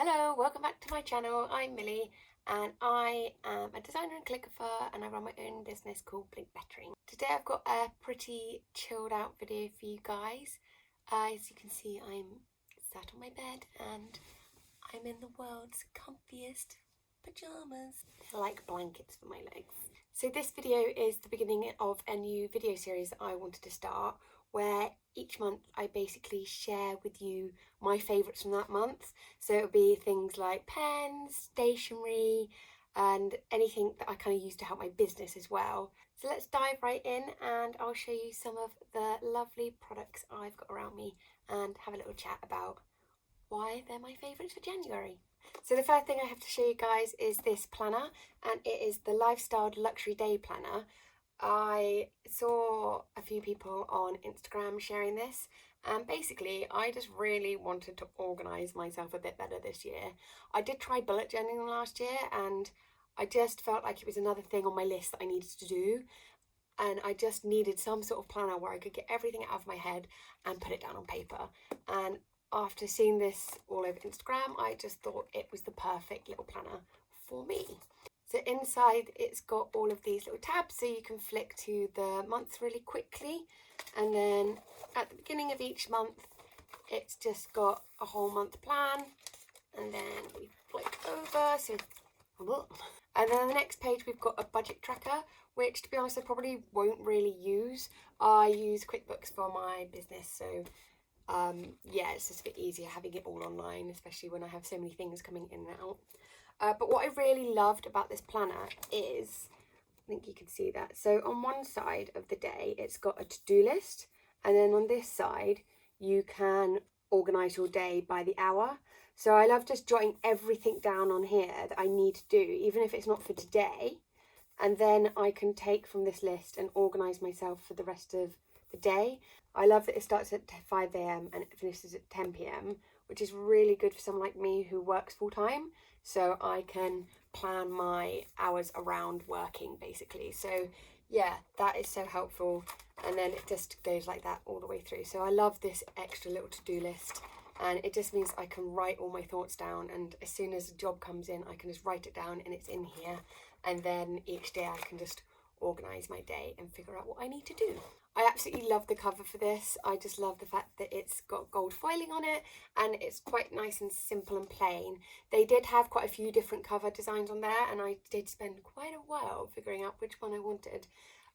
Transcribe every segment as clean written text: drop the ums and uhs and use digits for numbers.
Hello, welcome back to my channel. I'm Millie and I am a designer and calligrapher and I run my own business called Blink Lettering. Today I've got a pretty chilled out video for you guys. As you can see, I'm sat on my bed and I'm in the world's comfiest pajamas. They're like blankets for my legs. So this video is the beginning of a new video series that I wanted to start, where each month I basically share with you my favourites from that month. So it'll be things like pens, stationery, and anything that I kind of use to help my business as well. So let's dive right in and I'll show you some of the lovely products I've got around me and have a little chat about why they're my favourites for January. So the first thing I have to show you guys is this planner, and it is the Lifestyle Luxury Day Planner. I saw a few people on Instagram sharing this, and basically I just really wanted to organise myself a bit better this year. I did try bullet journaling last year and I just felt like it was another thing on my list that I needed to do, and I just needed some sort of planner where I could get everything out of my head and put it down on paper. And after seeing this all over Instagram, I just thought it was the perfect little planner for me. So inside it's got all of these little tabs so you can flick to the months really quickly, and then at the beginning of each month it's just got a whole month plan, and then we flick over, so and then on the next page we've got a budget tracker, which to be honest I probably won't really use. I use QuickBooks for my business, so yeah, it's just a bit easier having it all online, especially when I have so many things coming in and out. But what I really loved about this planner is, I think you can see that, so on one side of the day it's got a to-do list, and then on this side you can organise your day by the hour. So I love just jotting everything down on here that I need to do, even if it's not for today, and then I can take from this list and organise myself for the rest of the day. I love that it starts at 5 a.m. and it finishes at 10 p.m, which is really good for someone like me who works full time, so I can plan my hours around working basically. So yeah, that is so helpful, and then it just goes like that all the way through. So I love this extra little to-do list, and it just means I can write all my thoughts down, and as soon as a job comes in I can just write it down and it's in here, and then each day I can just organise my day and figure out what I need to do. I absolutely love the cover for this. I just love the fact that it's got gold foiling on it and it's quite nice and simple and plain. They did have quite a few different cover designs on there, and I did spend quite a while figuring out which one I wanted,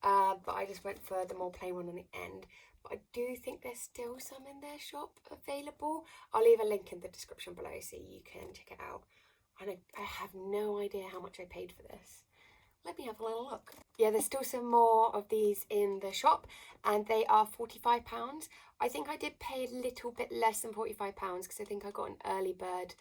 but I just went for the more plain one in the end. But I do think there's still some in their shop available. I'll leave a link in the description below so you can check it out. And I have no idea how much I paid for this. Let me have a little look. Yeah, there's still some more of these in the shop and they are £45. I think I did pay a little bit less than £45 because I think I got an early bird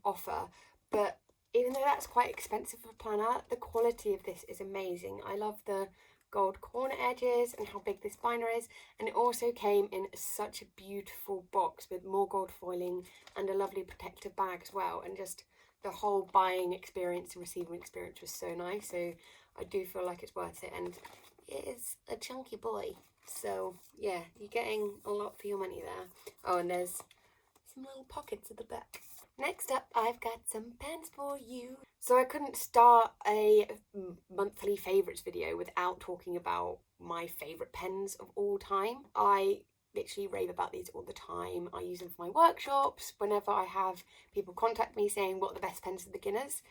offer. But even though that's quite expensive for a planner, the quality of this is amazing. I love the gold corner edges and how big this binder is, and it also came in such a beautiful box with more gold foiling and a lovely protective bag as well, and just the whole buying experience and receiving experience was so nice. So I do feel like it's worth it, and it is a chunky boy, so yeah, you're getting a lot for your money there. Oh, and there's some little pockets at the back. Next up, I've got some pens for you. So I couldn't start a monthly favourites video without talking about my favourite pens of all time. I literally rave about these all the time. I use them for my workshops. Whenever I have people contact me saying what are the best pens for beginners,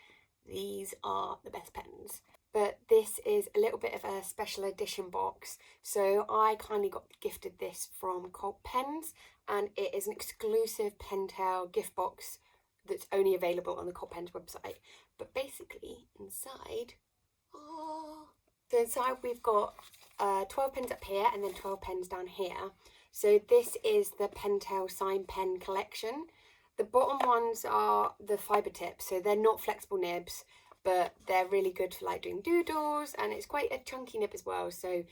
these are the best pens. But this is a little bit of a special edition box. So I kindly got gifted this from Cult Pens, and it is an exclusive Pentel gift box that's only available on the Cult Pens website. But basically inside, so inside we've got 12 pens up here and then 12 pens down here. So this is the Pentel Sign Pen collection. The bottom ones are the fibre tips, so they're not flexible nibs, but they're really good for like doing doodles, and it's quite a chunky nib as well, so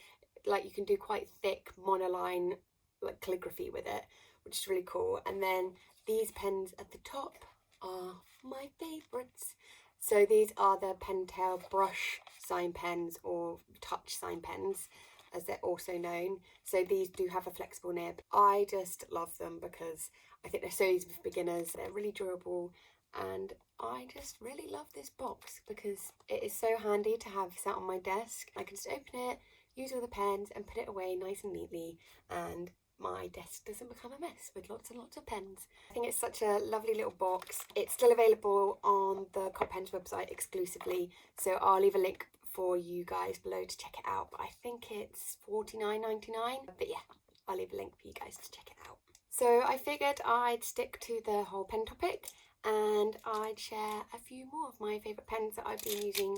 like you can do quite thick monoline like calligraphy with it, which is really cool. And then these pens at the top are my favourites. So these are the Pentel brush sign pens, or touch sign pens as they're also known. So these do have a flexible nib. I just love them because I think they're so easy for beginners. They're really durable and I just really love this box because it is so handy to have sat on my desk. I can just open it, use all the pens and put it away nice and neatly, and my desk doesn't become a mess with lots and lots of pens. I think it's such a lovely little box. It's still available on the Cop Pens website exclusively, so I'll leave a link for you guys below to check it out. But I think it's $49.99, but yeah, I'll leave a link for you guys to check it out. So I figured I'd stick to the whole pen topic and I'd share a few more of my favourite pens that I've been using.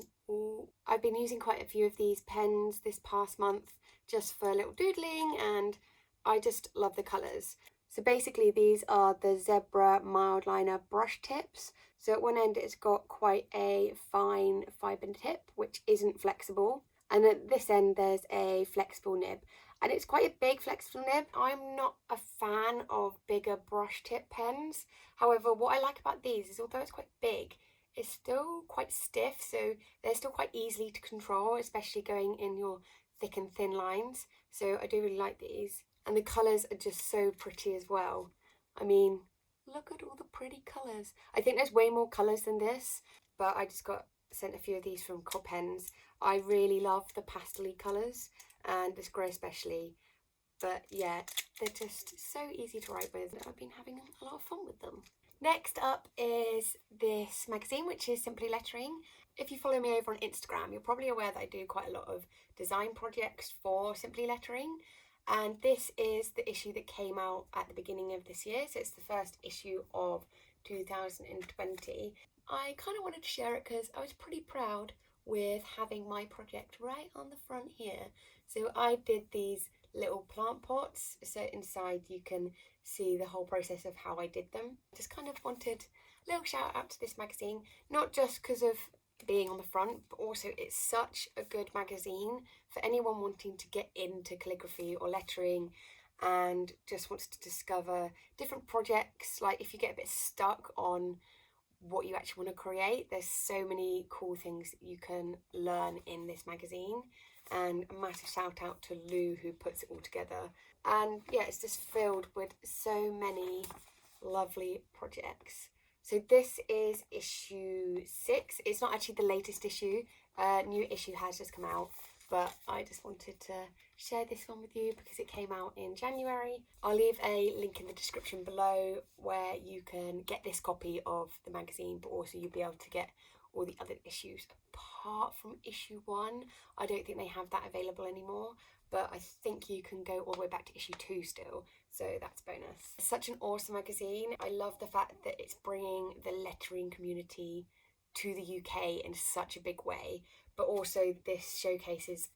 I've been using quite a few of these pens this past month just for a little doodling, and I just love the colours. So basically these are the Zebra mild liner brush tips. So at one end it's got quite a fine fibre tip which isn't flexible, and at this end there's a flexible nib. And it's quite a big flexible nib. I'm not a fan of bigger brush tip pens. However, what I like about these is although it's quite big, it's still quite stiff, so they're still quite easily to control, especially going in your thick and thin lines. So I do really like these. And the colours are just so pretty as well. I mean, look at all the pretty colours. I think there's way more colours than this, but I just got sent a few of these from Cop Pens. I really love the pastel-y colours, and this grey especially, but yeah, they're just so easy to write with. I've been having a lot of fun with them. Next up is this magazine, which is Simply Lettering. If you follow me over on Instagram, you're probably aware that I do quite a lot of design projects for Simply Lettering, and this is the issue that came out at the beginning of this year, so it's the first issue of 2020. I kind of wanted to share it because I was pretty proud with having my project right on the front here. So I did these little plant pots, so inside you can see the whole process of how I did them. Just kind of wanted a little shout out to this magazine, not just because of being on the front, but also it's such a good magazine for anyone wanting to get into calligraphy or lettering and just wants to discover different projects. Like if you get a bit stuck on what you actually want to create, there's so many cool things that you can learn in this magazine, and a massive shout out to Lou who puts it all together. And yeah, it's just filled with so many lovely projects. So this is issue 6. It's not actually the latest issue, new issue has just come out, but I just wanted to share this one with you because it came out in January. I'll leave a link in the description below where you can get this copy of the magazine, but also you'll be able to get all the other issues apart from issue 1. I don't think they have that available anymore, but I think you can go all the way back to issue 2 still, so that's a bonus. It's such an awesome magazine. I love the fact that it's bringing the lettering community to the UK in such a big way, but also this showcases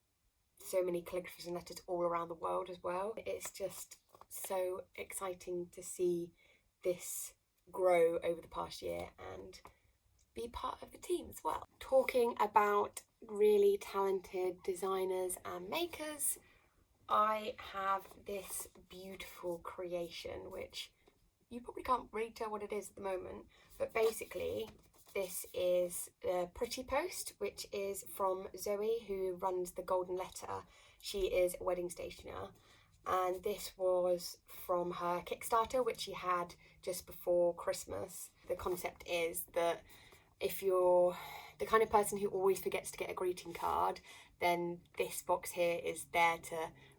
so many calligraphers and letters all around the world as well. It's just so exciting to see this grow over the past year and be part of the team as well. Talking about really talented designers and makers, I have this beautiful creation which you probably can't really tell what it is at the moment, but basically this is the Pretty Post, which is from Zoe, who runs the Golden Letter. She is a wedding stationer, and this was from her Kickstarter, which she had just before Christmas. The concept is that if you're the kind of person who always forgets to get a greeting card, then this box here is there to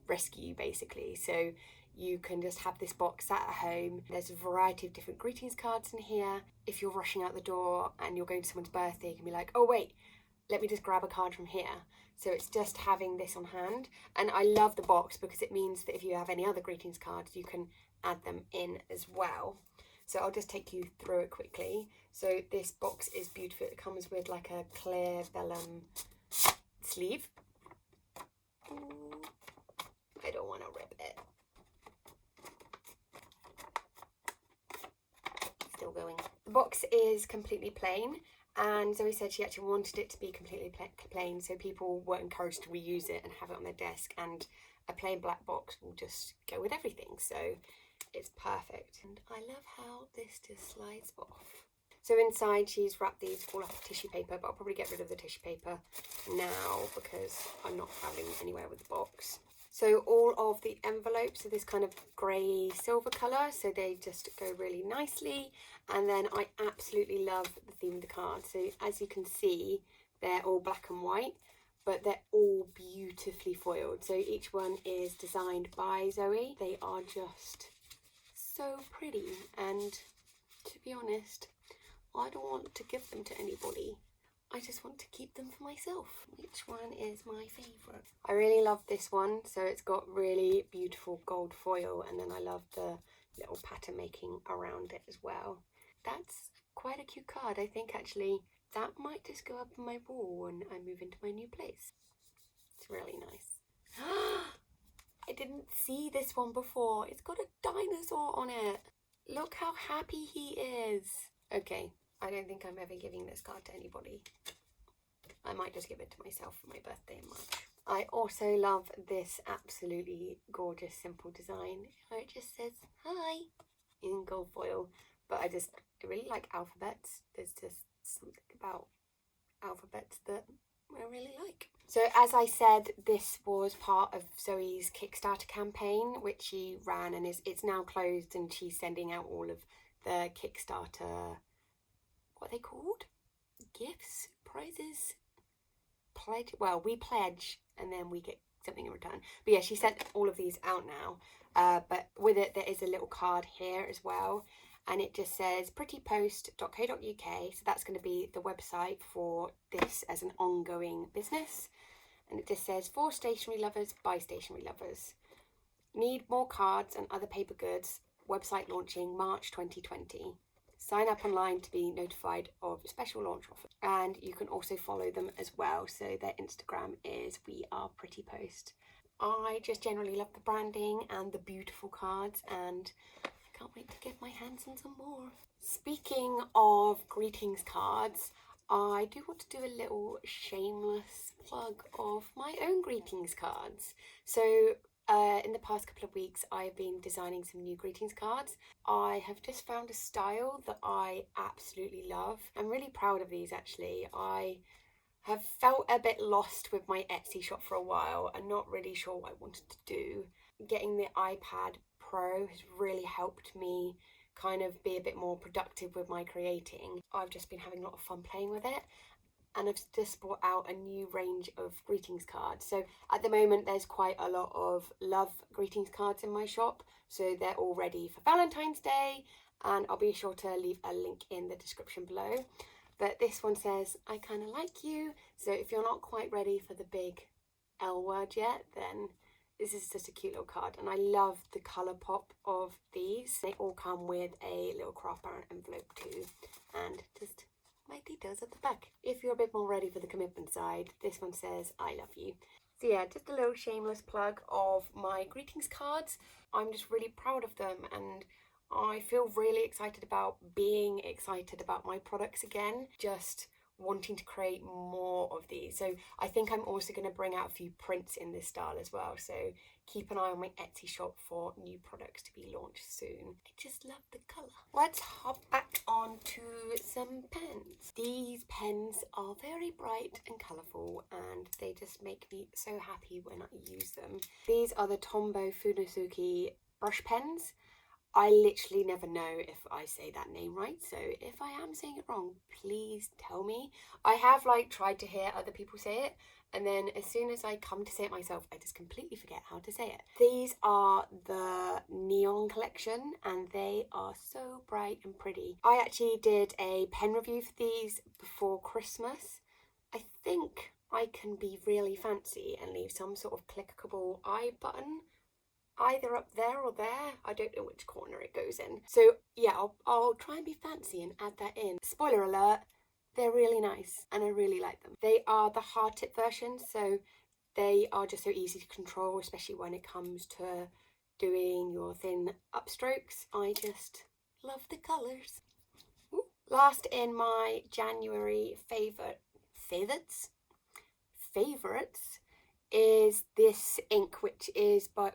rescue you basically. So you can just have this box sat at home. There's a variety of different greetings cards in here. If you're rushing out the door and you're going to someone's birthday, you can be like, oh wait, let me just grab a card from here. So it's just having this on hand. And I love the box because it means that if you have any other greetings cards, you can add them in as well. So I'll just take you through it quickly. So this box is beautiful. It comes with like a clear vellum sleeve. I don't want to rip it. Still going. The box is completely plain, and Zoe said she actually wanted it to be completely plain so people were encouraged to reuse it and have it on their desk, and a plain black box will just go with everything, so it's perfect. And I love how this just slides off. So inside she's wrapped these all up with tissue paper, but I'll probably get rid of the tissue paper now because I'm not travelling anywhere with the box. So all of the envelopes are this kind of grey silver colour, so they just go really nicely. And then I absolutely love the theme of the cards. So as you can see, they're all black and white, but they're all beautifully foiled. So each one is designed by Zoe. They are just so pretty, and to be honest, I don't want to give them to anybody. I just want to keep them for myself. Which one is my favourite? I really love this one. So it's got really beautiful gold foil, and then I love the little pattern making around it as well. That's quite a cute card. I think actually that might just go up on my wall when I move into my new place. It's really nice. I didn't see this one before. It's got a dinosaur on it. Look how happy he is. Okay, I don't think I'm ever giving this card to anybody. I might just give it to myself for my birthday in March. I also love this absolutely gorgeous simple design where it just says hi in gold foil. But I really like alphabets. There's just something about alphabets that I really like. So as I said, this was part of Zoe's Kickstarter campaign, which she ran, and it's now closed, and she's sending out all of the Kickstarter, what are they called? Gifts? Prizes? Pledge? Well, we pledge and then we get something in return. But yeah, she sent all of these out now. But with it, there is a little card here as well. And it just says prettypost.co.uk. So that's going to be the website for this as an ongoing business. And it just says, for stationery lovers, by stationery lovers. Need more cards and other paper goods. Website launching March 2020. Sign up online to be notified of special launch offers. And you can also follow them as well. So their Instagram is We Are Pretty Post. I just generally love the branding and the beautiful cards, and I can't wait to get my hands on some more. Speaking of greetings cards, I do want to do a little shameless plug of my own greetings cards. So in the past couple of weeks, I've been designing some new greetings cards. I have just found a style that I absolutely love. I'm really proud of these actually. I have felt a bit lost with my Etsy shop for a while and not really sure what I wanted to do. Getting the iPad Pro has really helped me kind of be a bit more productive with my creating. I've just been having a lot of fun playing with it, and I've just brought out a new range of greetings cards. So at the moment there's quite a lot of love greetings cards in my shop, so they're all ready for Valentine's Day, and I'll be sure to leave a link in the description below. But this one says, I kind of like you. So if you're not quite ready for the big L word yet, then this is just a cute little card, and I love the colour pop of these. They all come with a little craft bound envelope too, and just my details at the back. If you're a bit more ready for the commitment side, this one says, I love you. So yeah, just a little shameless plug of my greetings cards. I'm just really proud of them, and I feel really excited about being excited about my products again. Just wanting to create more of these. So I think I'm also going to bring out a few prints in this style as well. So keep an eye on my Etsy shop for new products to be launched soon. I just love the colour. Let's hop back on to some pens. These pens are very bright and colourful, and they just make me so happy when I use them. These are the Tombow Funosuke brush pens. I literally never know if I say that name right, so if I am saying it wrong, please tell me. I have tried to hear other people say it, and then as soon as I come to say it myself, I just completely forget how to say it. These are the Neon collection, and they are so bright and pretty. I actually did a pen review for these before Christmas. I think I can be really fancy and leave some sort of clickable eye button either up there or there. I don't know which corner it goes in. So yeah, I'll try and be fancy and add that in. Spoiler alert, they're really nice and I really like them. They are the hard tip version, so they are just so easy to control, especially when it comes to doing your thin upstrokes. I just love the colours. Ooh. Last in my January favourites is this ink, which is by,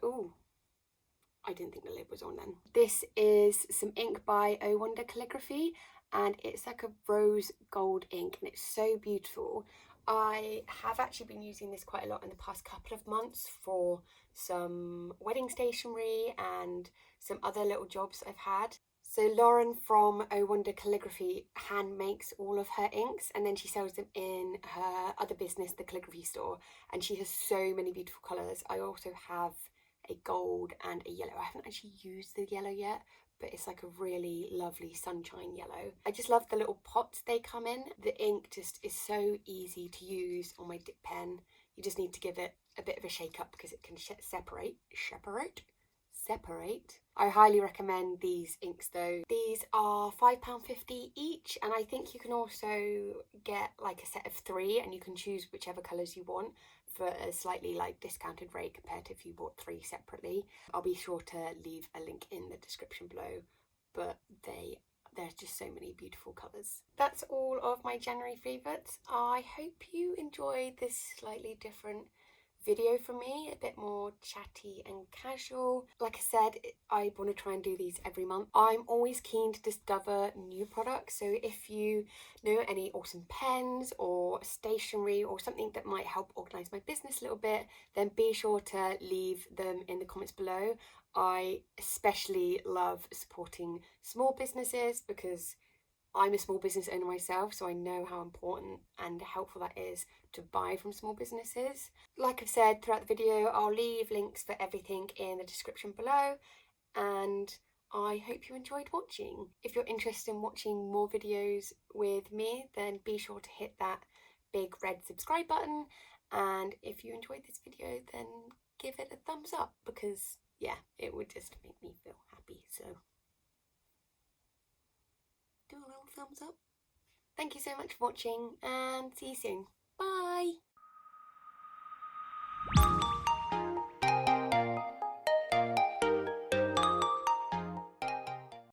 I didn't think the lid was on then. This is some ink by Oh Wonder Calligraphy, and it's like a rose gold ink, and it's so beautiful. I have actually been using this quite a lot in the past couple of months for some wedding stationery and some other little jobs I've had. So Lauren from Oh Wonder Calligraphy hand makes all of her inks, and then she sells them in her other business, the calligraphy store, and she has so many beautiful colours. I also have a gold and a yellow. I haven't actually used the yellow yet, but it's like a really lovely sunshine yellow. I just love the little pots they come in. The ink just is so easy to use on my dip pen. You just need to give it a bit of a shake up because it can separate. I highly recommend these inks though. These are £5.50 each, and I think you can also get like a set of 3 and you can choose whichever colours you want for a slightly like discounted rate compared to if you bought 3 separately. I'll be sure to leave a link in the description below, but there's just so many beautiful colours. That's all of my January favourites. I hope you enjoyed this slightly different video from me, a bit more chatty and casual. Like I said, I want to try and do these every month. I'm always keen to discover new products, so if you know any awesome pens or stationery or something that might help organise my business a little bit, then be sure to leave them in the comments below. I especially love supporting small businesses because I'm a small business owner myself, so I know how important and helpful that is to buy from small businesses. Like I've said throughout the video, I'll leave links for everything in the description below, and I hope you enjoyed watching. If you're interested in watching more videos with me, then be sure to hit that big red subscribe button, and if you enjoyed this video, then give it a thumbs up because, yeah, it would just make me feel happy, so do a little thumbs up. Thank you so much for watching and see you soon. Bye!